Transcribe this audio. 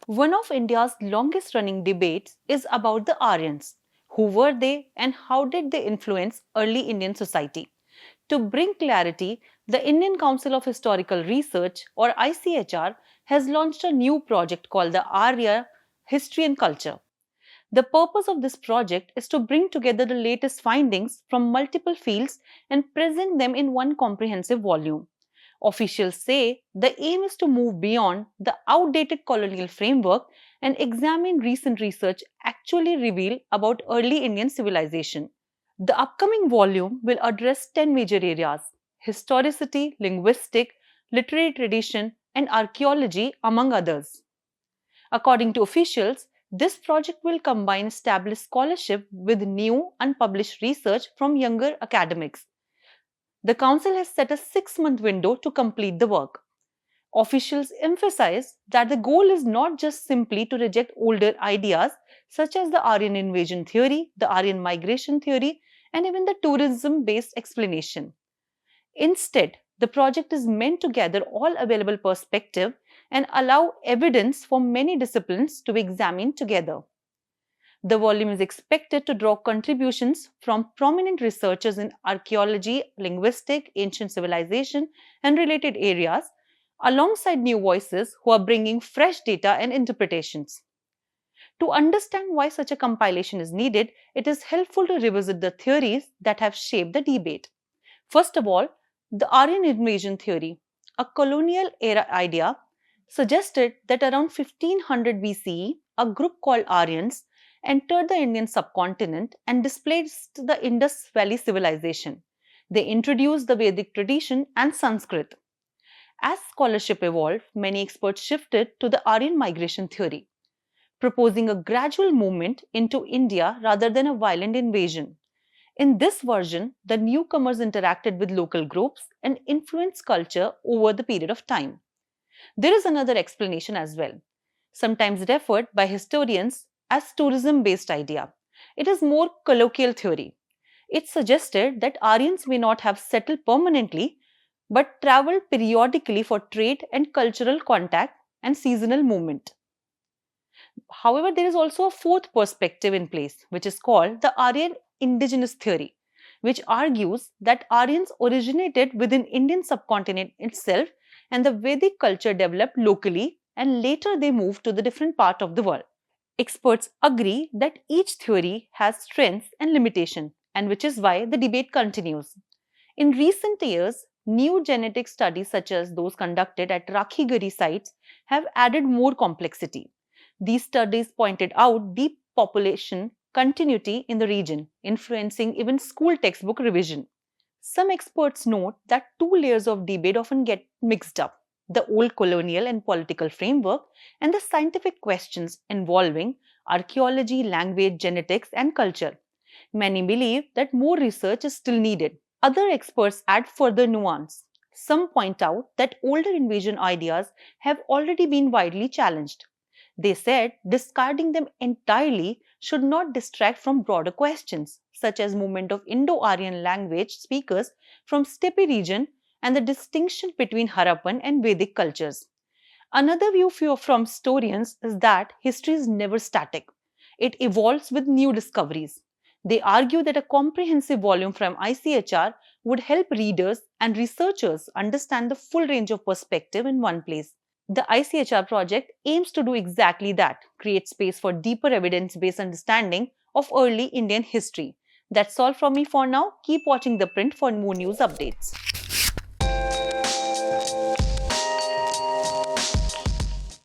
One of India's longest running debates is about the Aryans. Who were they and how did they influence early Indian society? To bring clarity, the Indian Council of Historical Research, or ICHR, has launched a new project called the Arya History and Culture. The purpose of this project is to bring together the latest findings from multiple fields and present them in one comprehensive volume. Officials say the aim is to move beyond the outdated colonial framework and examine recent research actually reveal about early Indian civilization. The upcoming volume will address 10 major areas: historicity, linguistic, literary tradition, and archaeology, among others. According to officials, this project will combine established scholarship with new, unpublished research from younger academics. The Council has set a 6-month window to complete the work. Officials emphasize that the goal is not just simply to reject older ideas such as the Aryan invasion theory, the Aryan migration theory, and even the tourism based explanation. Instead, the project is meant to gather all available perspective and allow evidence from many disciplines to be examined together. The volume is expected to draw contributions from prominent researchers in archaeology, linguistics, ancient civilization, and related areas, alongside new voices who are bringing fresh data and interpretations. To understand why such a compilation is needed, it is helpful to revisit the theories that have shaped the debate. First of all, the Aryan invasion theory, a colonial era idea, suggested that around 1500 BCE, a group called Aryans entered the Indian subcontinent and displaced the Indus Valley civilization. They introduced the Vedic tradition and Sanskrit. As scholarship evolved, many experts shifted to the Aryan migration theory, proposing a gradual movement into India rather than a violent invasion. In this version, the newcomers interacted with local groups and influenced culture over the period of time. There is another explanation as well, sometimes referred by historians as tourism-based idea. It is more colloquial theory. It suggested that Aryans may not have settled permanently, but traveled periodically for trade and cultural contact and seasonal movement. However, there is also a fourth perspective in place, which is called the Aryan indigenous theory, which argues that Aryans originated within Indian subcontinent itself and the Vedic culture developed locally and later they moved to the different part of the world. Experts agree that each theory has strengths and limitation, and which is why the debate continues. In recent years, new genetic studies such as those conducted at Rakhigari sites have added more complexity. These studies pointed out deep population continuity in the region, influencing even school textbook revision. Some experts note that two layers of debate often get mixed up: the old colonial and political framework and the scientific questions involving archaeology, language, genetics, and culture. Many believe that more research is still needed. Other experts add further nuance. Some point out that older invasion ideas have already been widely challenged. They said discarding them entirely should not distract from broader questions, such as movement of Indo-Aryan language speakers from steppe region and the distinction between Harappan and Vedic cultures. Another view from historians is that history is never static. It evolves with new discoveries. They argue that a comprehensive volume from ICHR would help readers and researchers understand the full range of perspective in one place. The ICHR project aims to do exactly that: create space for deeper evidence-based understanding of early Indian history. That's all from me for now. Keep watching The Print for more news updates.